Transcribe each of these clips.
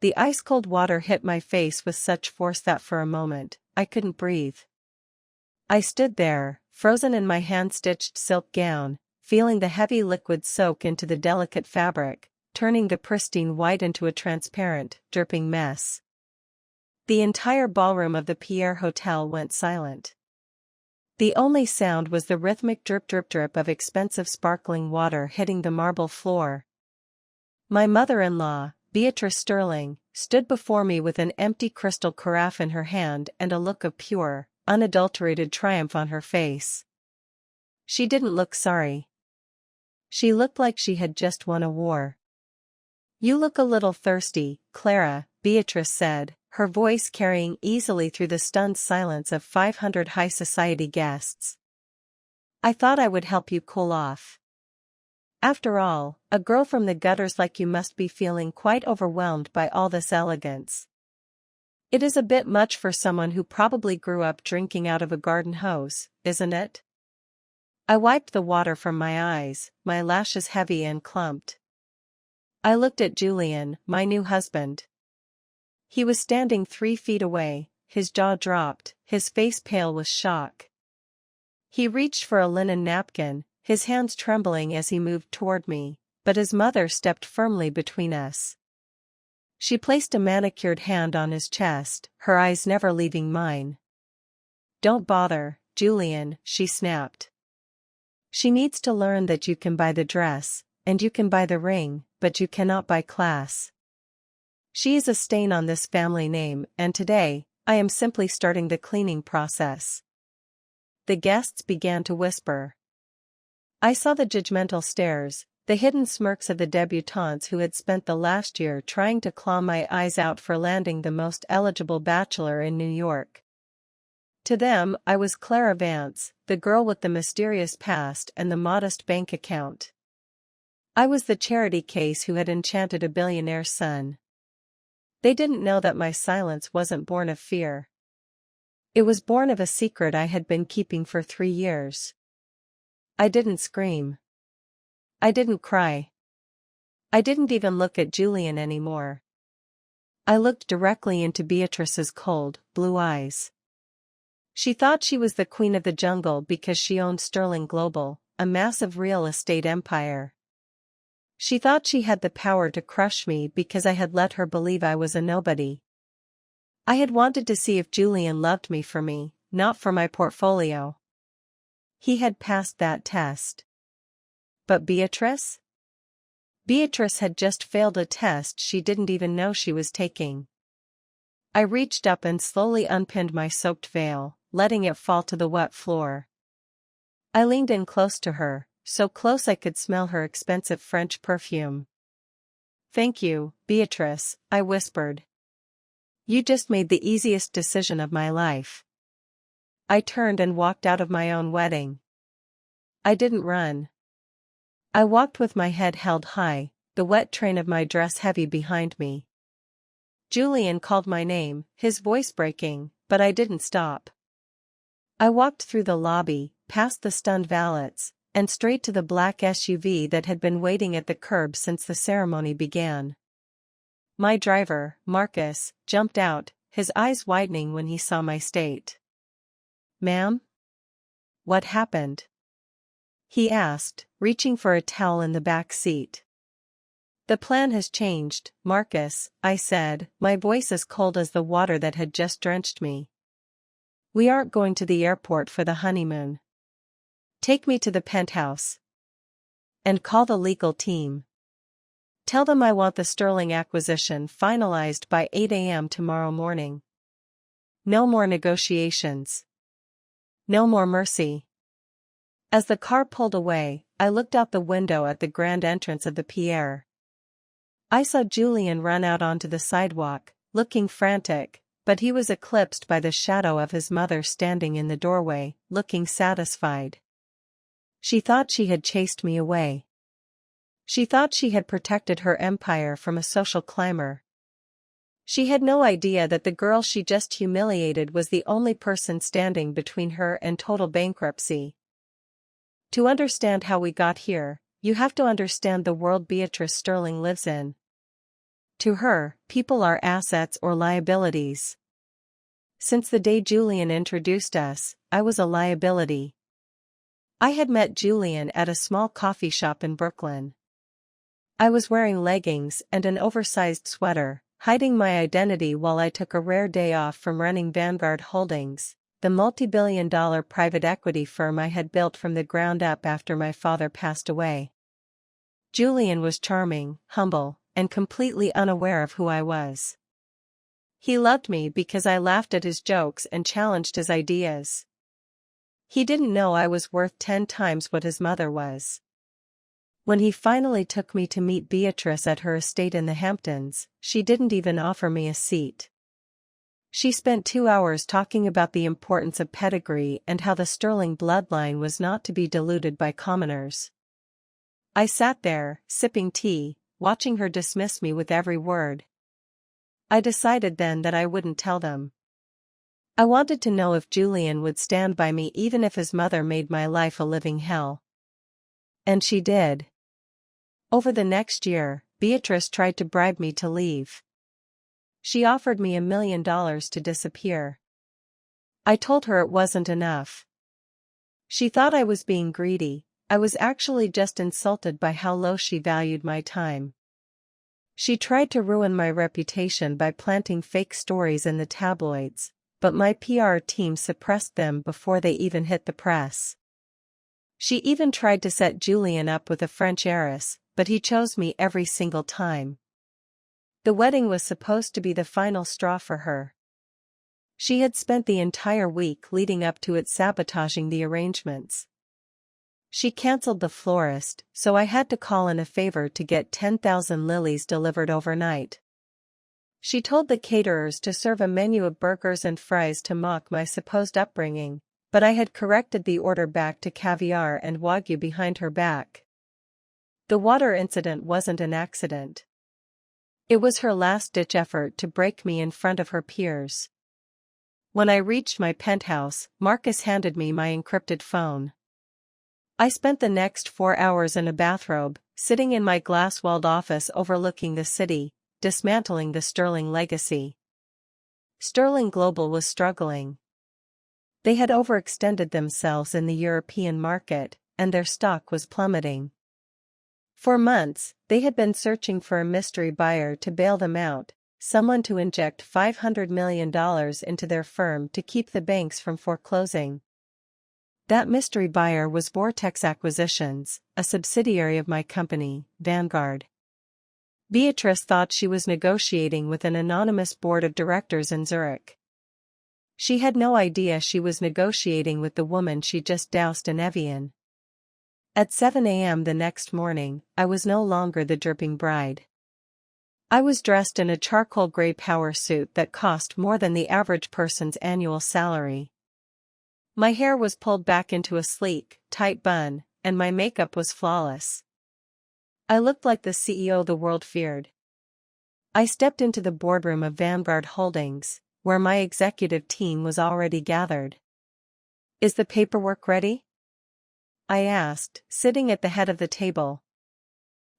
The ice-cold water hit my face with such force that for a moment, I couldn't breathe. I stood there, frozen in my hand-stitched silk gown, feeling the heavy liquid soak into the delicate fabric, turning the pristine white into a transparent, dripping mess. The entire ballroom of the Pierre Hotel went silent. The only sound was the rhythmic drip-drip-drip of expensive sparkling water hitting the marble floor. My mother-in-law, Beatrice Sterling, stood before me with an empty crystal carafe in her hand and a look of pure, unadulterated triumph on her face. She didn't look sorry. She looked like she had just won a war. "You look a little thirsty, Clara," Beatrice said, her voice carrying easily through the stunned silence of 500 high society guests. "I thought I would help you cool off. After all, a girl from the gutters like you must be feeling quite overwhelmed by all this elegance. It is a bit much for someone who probably grew up drinking out of a garden hose, isn't it?" I wiped the water from my eyes, my lashes heavy and clumped. I looked at Julian, my new husband. He was standing 3 feet away, his jaw dropped, his face pale with shock. He reached for a linen napkin, his hands trembling as he moved toward me, but his mother stepped firmly between us. She placed a manicured hand on his chest, her eyes never leaving mine. "Don't bother, Julian," she snapped. "She needs to learn that you can buy the dress, and you can buy the ring, but you cannot buy class. She is a stain on this family name, and today, I am simply starting the cleaning process." The guests began to whisper. I saw the judgmental stares, the hidden smirks of the debutantes who had spent the last year trying to claw my eyes out for landing the most eligible bachelor in New York. To them, I was Clara Vance, the girl with the mysterious past and the modest bank account. I was the charity case who had enchanted a billionaire's son. They didn't know that my silence wasn't born of fear. It was born of a secret I had been keeping for 3 years. I didn't scream. I didn't cry. I didn't even look at Julian anymore. I looked directly into Beatrice's cold, blue eyes. She thought she was the queen of the jungle because she owned Sterling Global, a massive real estate empire. She thought she had the power to crush me because I had let her believe I was a nobody. I had wanted to see if Julian loved me for me, not for my portfolio. He had passed that test. But Beatrice? Beatrice had just failed a test she didn't even know she was taking. I reached up and slowly unpinned my soaked veil, letting it fall to the wet floor. I leaned in close to her, so close I could smell her expensive French perfume. "Thank you, Beatrice," I whispered. "You just made the easiest decision of my life." I turned and walked out of my own wedding. I didn't run. I walked with my head held high, the wet train of my dress heavy behind me. Julian called my name, his voice breaking, but I didn't stop. I walked through the lobby, past the stunned valets, and straight to the black SUV that had been waiting at the curb since the ceremony began. My driver, Marcus, jumped out, his eyes widening when he saw my state. "Ma'am? What happened?" he asked, reaching for a towel in the back seat. "The plan has changed, Marcus," I said, my voice as cold as the water that had just drenched me. "We aren't going to the airport for the honeymoon. Take me to the penthouse. And call the legal team. Tell them I want the Sterling acquisition finalized by 8 a.m. tomorrow morning. No more negotiations. No more mercy." As the car pulled away, I looked out the window at the grand entrance of the Pierre. I saw Julian run out onto the sidewalk, looking frantic, but he was eclipsed by the shadow of his mother standing in the doorway, looking satisfied. She thought she had chased me away. She thought she had protected her empire from a social climber. She had no idea that the girl she just humiliated was the only person standing between her and total bankruptcy. To understand how we got here, you have to understand the world Beatrice Sterling lives in. To her, people are assets or liabilities. Since the day Julian introduced us, I was a liability. I had met Julian at a small coffee shop in Brooklyn. I was wearing leggings and an oversized sweater, hiding my identity while I took a rare day off from running Vanguard Holdings, the multi-billion-dollar private equity firm I had built from the ground up after my father passed away. Julian was charming, humble, and completely unaware of who I was. He loved me because I laughed at his jokes and challenged his ideas. He didn't know I was worth 10 times what his mother was. When he finally took me to meet Beatrice at her estate in the Hamptons, she didn't even offer me a seat. She spent 2 hours talking about the importance of pedigree and how the Sterling bloodline was not to be diluted by commoners. I sat there, sipping tea, watching her dismiss me with every word. I decided then that I wouldn't tell them. I wanted to know if Julian would stand by me even if his mother made my life a living hell. And she did. Over the next year, Beatrice tried to bribe me to leave. She offered me $1 million to disappear. I told her it wasn't enough. She thought I was being greedy. I was actually just insulted by how low she valued my time. She tried to ruin my reputation by planting fake stories in the tabloids, but my PR team suppressed them before they even hit the press. She even tried to set Julian up with a French heiress, but he chose me every single time. The wedding was supposed to be the final straw for her. She had spent the entire week leading up to it sabotaging the arrangements. She cancelled the florist, so I had to call in a favor to get 10,000 lilies delivered overnight. She told the caterers to serve a menu of burgers and fries to mock my supposed upbringing, but I had corrected the order back to caviar and wagyu behind her back. The water incident wasn't an accident. It was her last-ditch effort to break me in front of her peers. When I reached my penthouse, Marcus handed me my encrypted phone. I spent the next 4 hours in a bathrobe, sitting in my glass-walled office overlooking the city, dismantling the Sterling legacy. Sterling Global was struggling. They had overextended themselves in the European market, and their stock was plummeting. For months, they had been searching for a mystery buyer to bail them out, someone to inject $500 million into their firm to keep the banks from foreclosing. That mystery buyer was Vortex Acquisitions, a subsidiary of my company, Vanguard. Beatrice thought she was negotiating with an anonymous board of directors in Zurich. She had no idea she was negotiating with the woman she just doused in Evian. At 7 a.m. the next morning, I was no longer the dripping bride. I was dressed in a charcoal gray power suit that cost more than the average person's annual salary. My hair was pulled back into a sleek, tight bun, and my makeup was flawless. I looked like the CEO the world feared. I stepped into the boardroom of Vanguard Holdings, where my executive team was already gathered. "Is the paperwork ready?" I asked, sitting at the head of the table.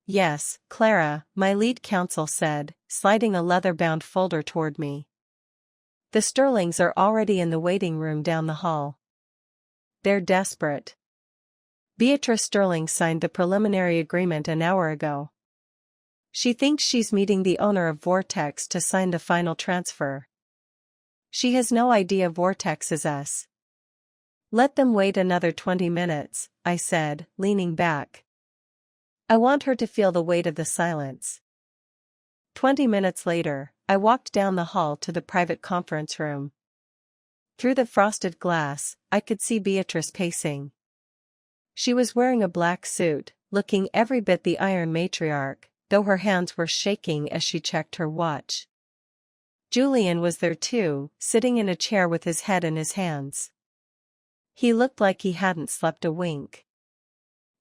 "Yes, Clara," my lead counsel said, sliding a leather-bound folder toward me. "The Sterlings are already in the waiting room down the hall. They're desperate. Beatrice Sterling signed the preliminary agreement an hour ago. She thinks she's meeting the owner of Vortex to sign the final transfer. She has no idea Vortex is us." "Let them wait another 20 minutes, I said, leaning back. I want her to feel the weight of the silence. 20 minutes later, I walked down the hall to the private conference room. Through the frosted glass, I could see Beatrice pacing. She was wearing a black suit, looking every bit the Iron Matriarch, though her hands were shaking as she checked her watch. Julian was there too, sitting in a chair with his head in his hands. He looked like he hadn't slept a wink.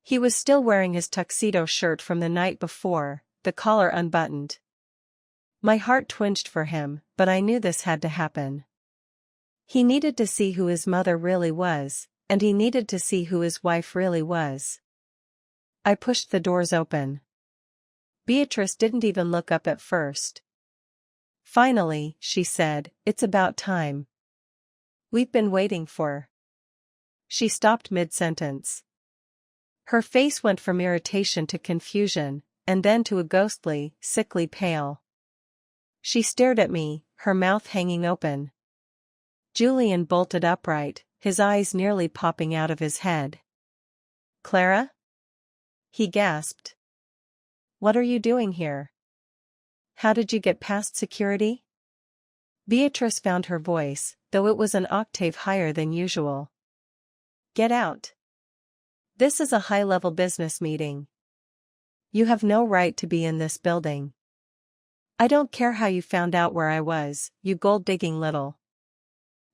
He was still wearing his tuxedo shirt from the night before, the collar unbuttoned. My heart twinged for him, but I knew this had to happen. He needed to see who his mother really was, and he needed to see who his wife really was. I pushed the doors open. Beatrice didn't even look up at first. Finally, she said, "It's about time. We've been waiting for." She stopped mid-sentence. Her face went from irritation to confusion, and then to a ghostly, sickly pale. She stared at me, her mouth hanging open. Julian bolted upright, his eyes nearly popping out of his head. "Clara?" he gasped. "What are you doing here? How did you get past security?" Beatrice found her voice, though it was an octave higher than usual. "Get out. This is a high-level business meeting. You have no right to be in this building. I don't care how you found out where I was, you gold-digging little."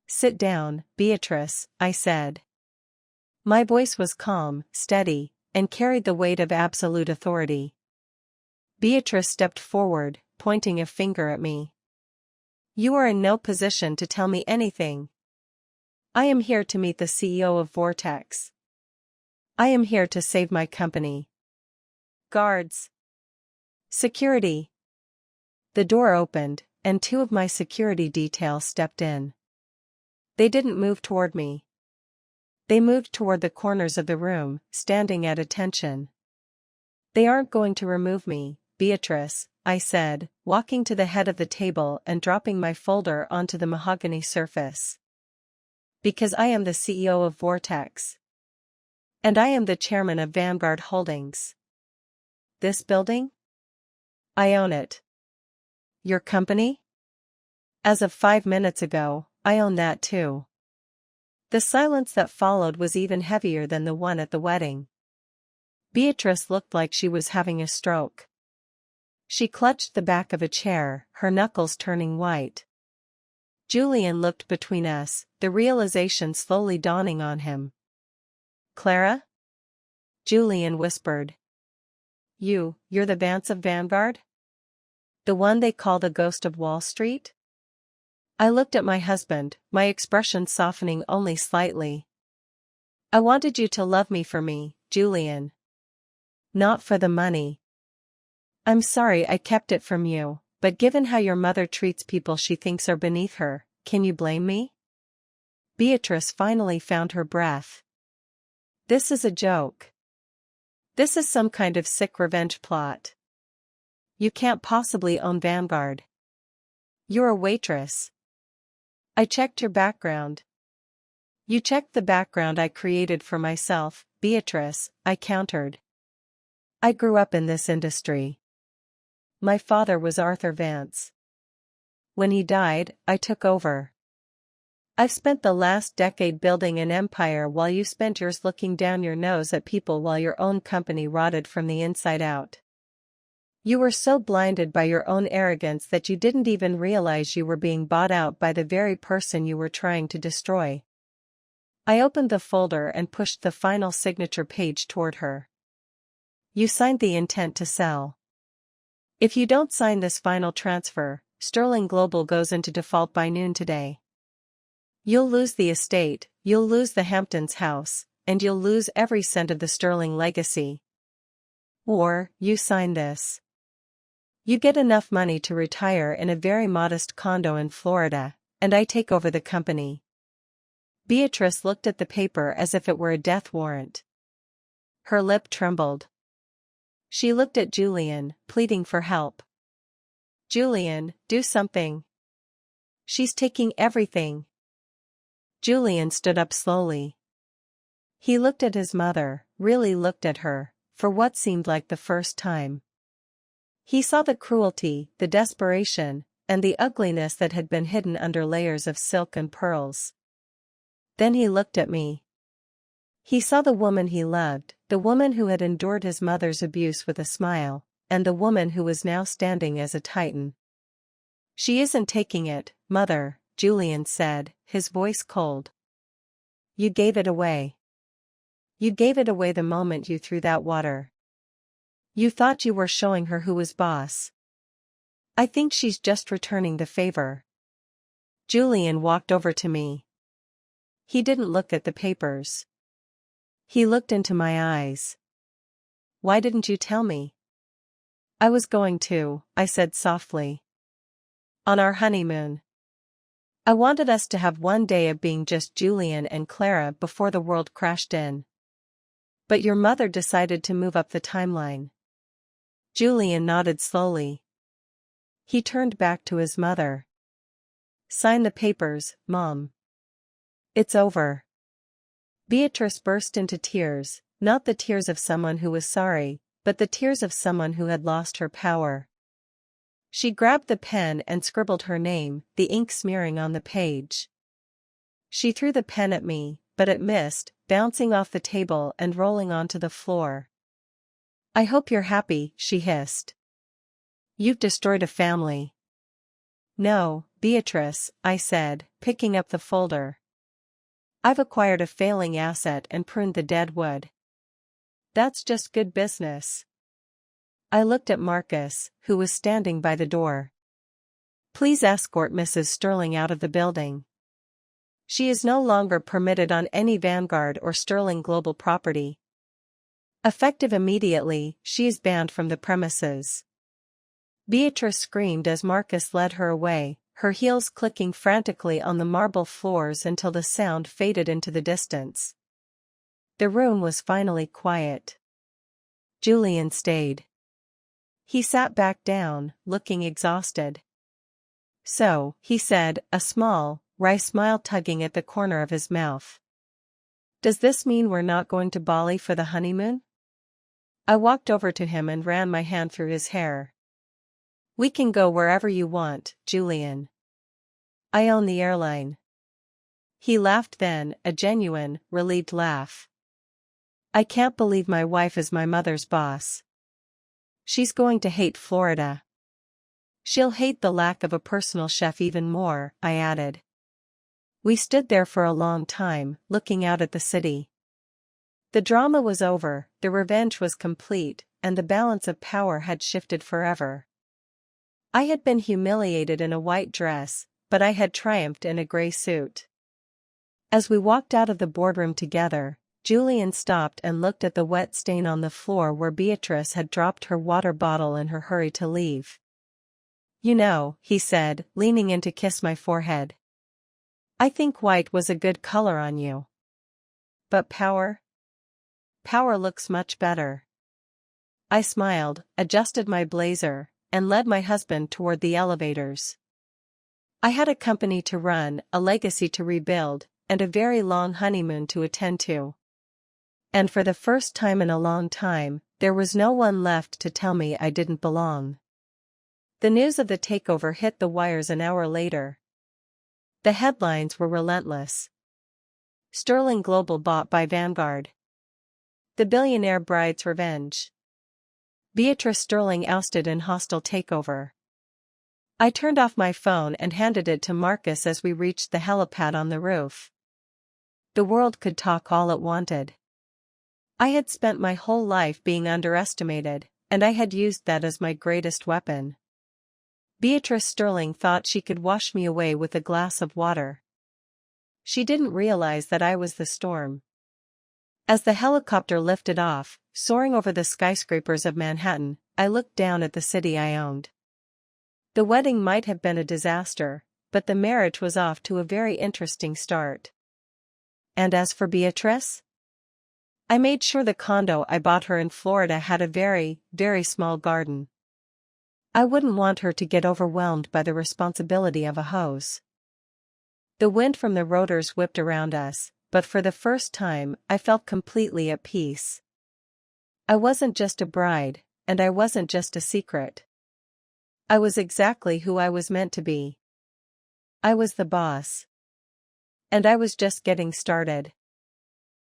"Sit down, Beatrice," I said. My voice was calm, steady, and carried the weight of absolute authority. Beatrice stepped forward, pointing a finger at me. "You are in no position to tell me anything. I am here to meet the CEO of Vortex. I am here to save my company. Guards. Security." The door opened, and two of my security detail stepped in. They didn't move toward me. They moved toward the corners of the room, standing at attention. "They aren't going to remove me, Beatrice," I said, walking to the head of the table and dropping my folder onto the mahogany surface. "Because I am the CEO of Vortex. And I am the chairman of Vanguard Holdings. This building? I own it. Your company? As of 5 minutes ago, I own that too." The silence that followed was even heavier than the one at the wedding. Beatrice looked like she was having a stroke. She clutched the back of a chair, her knuckles turning white. Julian looked between us, the realization slowly dawning on him. "Clara?" Julian whispered. You're the Vance of Vanguard? The one they call the Ghost of Wall Street?" I looked at my husband, my expression softening only slightly. "I wanted you to love me for me, Julian. Not for the money. I'm sorry I kept it from you, but given how your mother treats people she thinks are beneath her, can you blame me?" Beatrice finally found her breath. "This is a joke. This is some kind of sick revenge plot. You can't possibly own Vanguard. You're a waitress. I checked your background." "You checked the background I created for myself, Beatrice," I countered. "I grew up in this industry. My father was Arthur Vance. When he died, I took over. I've spent the last decade building an empire while you spent yours looking down your nose at people while your own company rotted from the inside out. You were so blinded by your own arrogance that you didn't even realize you were being bought out by the very person you were trying to destroy." I opened the folder and pushed the final signature page toward her. "You signed the intent to sell. If you don't sign this final transfer, Sterling Global goes into default by noon today. You'll lose the estate, you'll lose the Hamptons house, and you'll lose every cent of the Sterling legacy. Or, you sign this. You get enough money to retire in a very modest condo in Florida, and I take over the company." Beatrice looked at the paper as if it were a death warrant. Her lip trembled. She looked at Julian, pleading for help. "Julian, do something. She's taking everything." Julian stood up slowly. He looked at his mother, really looked at her, for what seemed like the first time. He saw the cruelty, the desperation, and the ugliness that had been hidden under layers of silk and pearls. Then he looked at me. He saw the woman he loved, the woman who had endured his mother's abuse with a smile, and the woman who was now standing as a titan. "She isn't taking it, Mother," Julian said, his voice cold. "You gave it away. You gave it away the moment you threw that water. You thought you were showing her who was boss. I think she's just returning the favor." Julian walked over to me. He didn't look at the papers. He looked into my eyes. "Why didn't you tell me?" I was going to, I said softly. On our honeymoon. I wanted us to have one day of being just Julian and Clara before the world crashed in. But your mother decided to move up the timeline. Julian nodded slowly. He turned back to his mother. Sign the papers, Mom. It's over. Beatrice burst into tears, not the tears of someone who was sorry, but the tears of someone who had lost her power. She grabbed the pen and scribbled her name, the ink smearing on the page. She threw the pen at me, but it missed, bouncing off the table and rolling onto the floor. I hope you're happy, she hissed. You've destroyed a family. No, Beatrice, I said, picking up the folder. I've acquired a failing asset and pruned the dead wood. That's just good business. I looked at Marcus, who was standing by the door. Please escort Mrs. Sterling out of the building. She is no longer permitted on any Vanguard or Sterling Global property. Effective immediately, she is banned from the premises. Beatrice screamed as Marcus led her away, her heels clicking frantically on the marble floors until the sound faded into the distance. The room was finally quiet. Julian stayed. He sat back down, looking exhausted. So, he said, a small, wry smile tugging at the corner of his mouth. Does this mean we're not going to Bali for the honeymoon? I walked over to him and ran my hand through his hair. We can go wherever you want, Julian. I own the airline. He laughed then, a genuine, relieved laugh. I can't believe my wife is my mother's boss. She's going to hate Florida. She'll hate the lack of a personal chef even more, I added. We stood there for a long time, looking out at the city. The drama was over, the revenge was complete, and the balance of power had shifted forever. I had been humiliated in a white dress, but I had triumphed in a gray suit. As we walked out of the boardroom together, Julian stopped and looked at the wet stain on the floor where Beatrice had dropped her water bottle in her hurry to leave. You know, he said, leaning in to kiss my forehead. I think white was a good color on you. But power? Power looks much better. I smiled, adjusted my blazer, and led my husband toward the elevators. I had a company to run, a legacy to rebuild, and a very long honeymoon to attend to. And for the first time in a long time, there was no one left to tell me I didn't belong. The news of the takeover hit the wires an hour later. The headlines were relentless. Sterling Global bought by Vanguard. The billionaire bride's revenge. Beatrice Sterling ousted in hostile takeover. I turned off my phone and handed it to Marcus as we reached the helipad on the roof. The world could talk all it wanted. I had spent my whole life being underestimated, and I had used that as my greatest weapon. Beatrice Sterling thought she could wash me away with a glass of water. She didn't realize that I was the storm. As the helicopter lifted off, soaring over the skyscrapers of Manhattan, I looked down at the city I owned. The wedding might have been a disaster, but the marriage was off to a very interesting start. And as for Beatrice? I made sure the condo I bought her in Florida had a very, very small garden. I wouldn't want her to get overwhelmed by the responsibility of a hose. The wind from the rotors whipped around us, but for the first time I felt completely at peace. I wasn't just a bride, and I wasn't just a secret. I was exactly who I was meant to be. I was the boss. And I was just getting started.